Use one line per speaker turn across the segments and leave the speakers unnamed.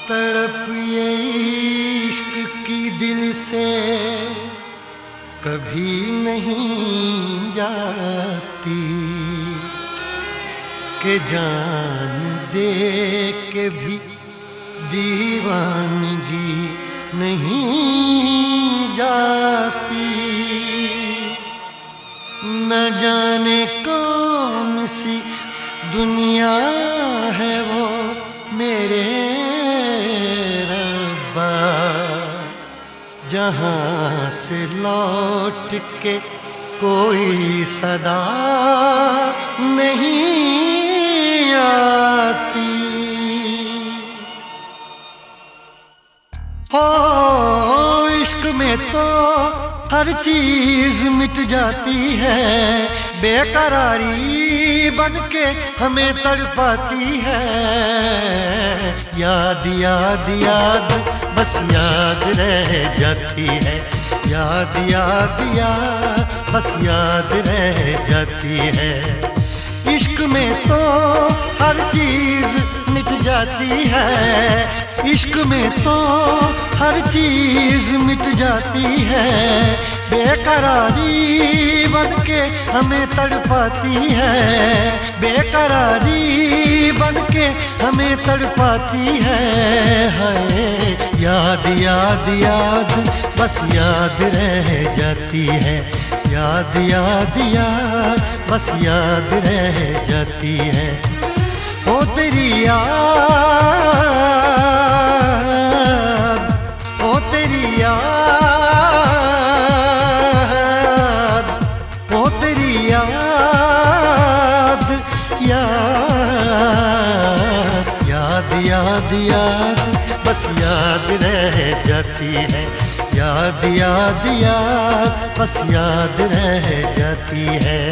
तड़प ये इश्क की दिल से कभी नहीं जाती कि जान दे के भी दीवानगी नहीं जाती। न जाने कौन सी दुनिया है वो मेरे रब्बा, जहाँ से लौट के कोई सदा नहीं आती। हो इश्क में तो हर चीज मिट जाती है, बेकरारी बनके हमें तड़पाती है। याद याद याद बस याद रह जाती है, याद याद याद बस याद रह जाती है। इश्क में तो हर चीज मिट जाती है, इश्क में तो हर चीज मिट जाती है। बेकरारी बनके हमें तड़पाती है, बेकरारी बनके हमें तड़पाती है। हाय याद याद याद बस याद रह जाती है, याद याद याद बस याद रह जाती है। ओ तेरी याद, ओ तेरी याद, ओ तेरी याद, याद याद याद याद बस याद रह जाती है, याद याद याद बस याद रह जाती है।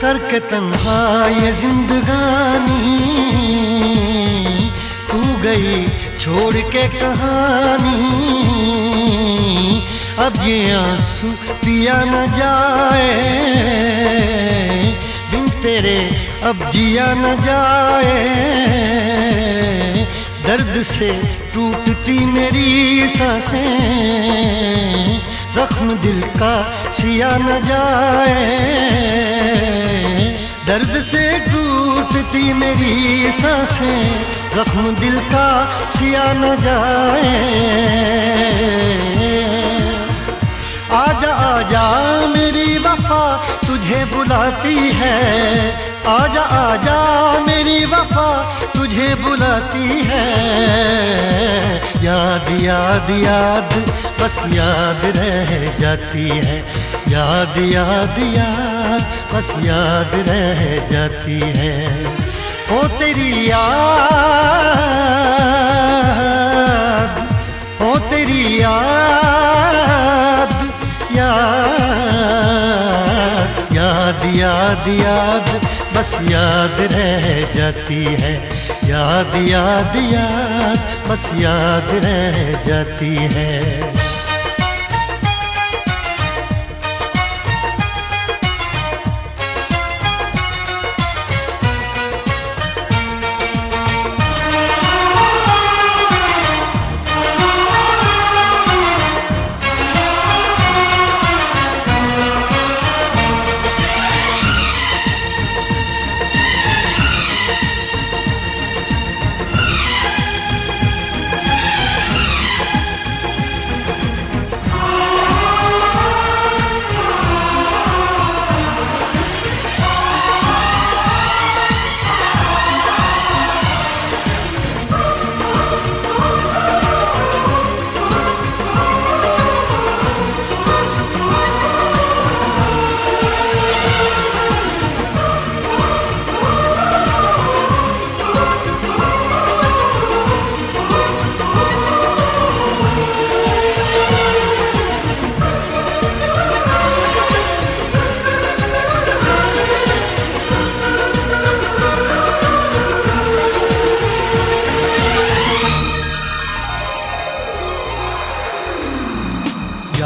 करके तन्हा ये जिंदगानी तू गई छोड़ के कहानी। अब ये आंसू पिया न जाए, बिन तेरे अब जिया न जाए। दर्द से टूटती मेरी सांसें, जख्म दिल का सिया न जाए। दर्द से टूटती मेरी सांसें, जख्म दिल का सिया न जाए। आजा आजा मेरी वफा तुझे बुलाती है, आजा आजा मेरी वफा तुझे बुलाती है। याद याद याद बस याद रह जाती है, याद याद याद बस याद रह जाती है। ओ तेरी याद, ओ तेरी याद, याद याद याद याद बस याद रह जाती है, याद याद याद बस याद रह जाती है।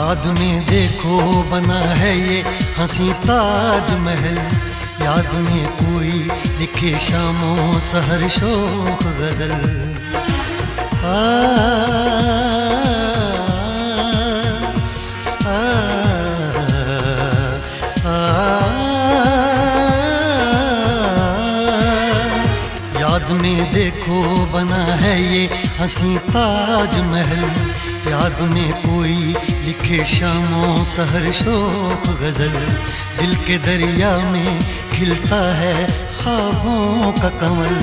याद में देखो बना है ये हंसी ताजमहल, याद में कोई लिखे शामों सहर शोख गजल। याद में देखो बना है ये हंसी ताजमहल, याद में कोई लिखे शामों सहर शोख गजल। दिल के दरिया में खिलता है ख्वाबों का कमल,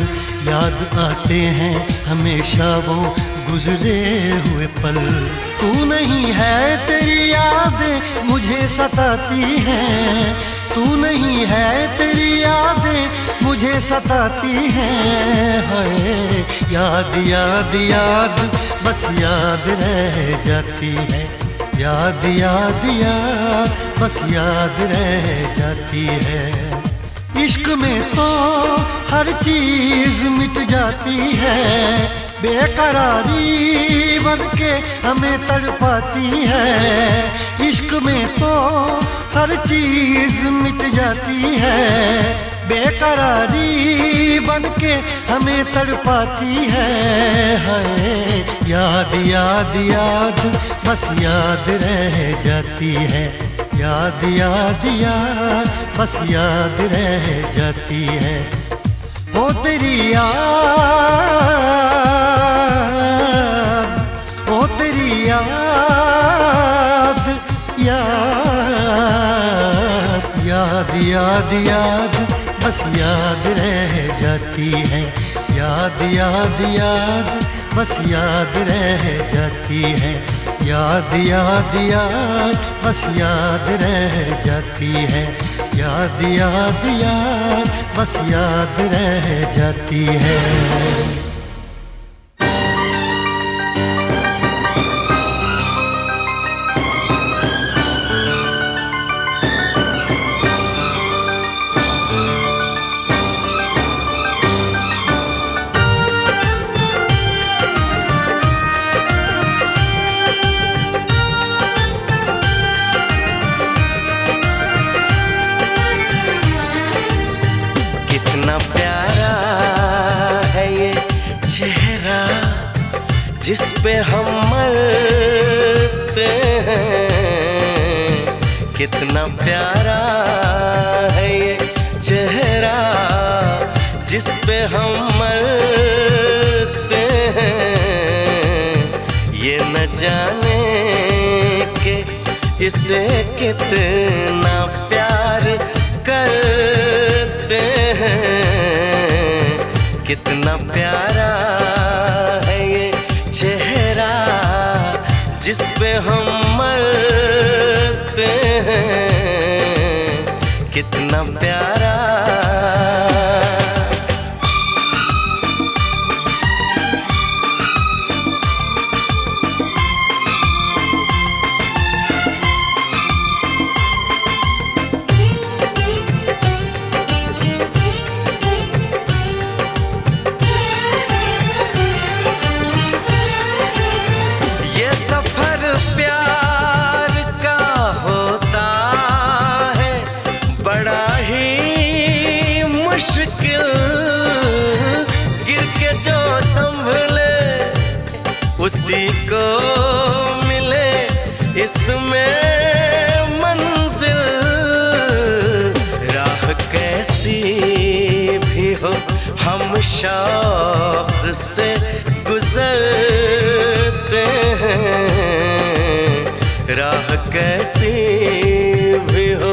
याद आते हैं हमेशा वो गुजरे हुए पल। तू नहीं है तेरी यादें मुझे सताती हैं, तू नहीं है तेरी यादें मुझे सताती हैं। हाय याद याद याद बस याद रह जाती है, याद याद याद बस याद रह जाती है। इश्क में तो हर चीज मिट जाती है, बेकरारी बनके हमें तड़पाती है। इश्क में तो हर चीज मिट जाती है, बेकरारी बनके हमें तड़पाती है। हाय याद याद याद बस याद रह जाती है, याद याद याद बस याद रह जाती है। ओ तेरी याद, ओ तेरी याद, याद याद याद याद बस याद रह जाती है, याद याद याद बस याद रह जाती है। याद याद याद बस याद रह जाती है, याद याद याद बस याद रह जाती है।
कितना प्यारा है ये चेहरा जिस पे हम मरते हैं। कितना प्यारा है ये चेहरा जिस पे हम मरते हैं। ये न जाने कि इसे कितना प्यार करते हैं। कितना प्यारा है ये चेहरा जिस पे हम मरते हैं। कितना प्यारा। प्यार का होता है बड़ा ही मुश्किल, गिर के जो संभले उसी को मिले इसमें मंजिल। राह कैसी भी हो हम शौक से गुजरते हैं। राह कैसी भी हो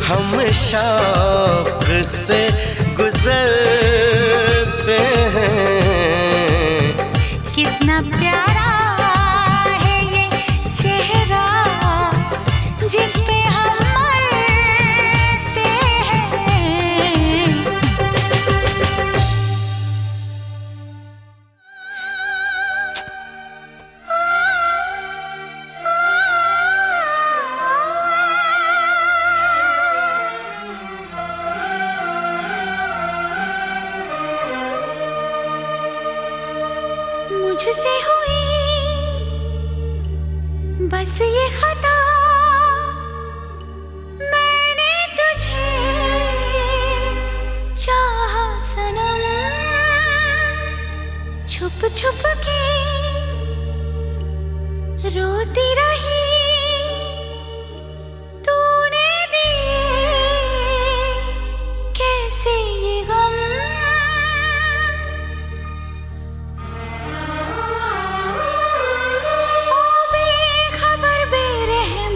हम शौक से गुजरते हैं।
कितना प्यारा है ये चेहरा जिस पे हम मरते हैं। मुझसे हुई बस ये खता, रोती रही तूने दिए कैसे ये गम। ओ बेखबर बेरहम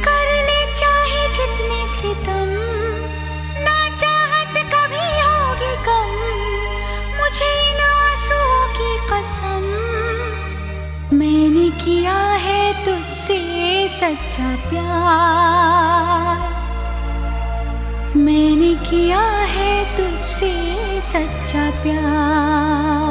कर ले चाहे जितने सितम, ना चाहत कभी होगी कम मुझे इन आंसुओं की कसम। मैंने किया है तुझसे सच्चा प्यार, मैंने किया है तुझसे सच्चा प्यार।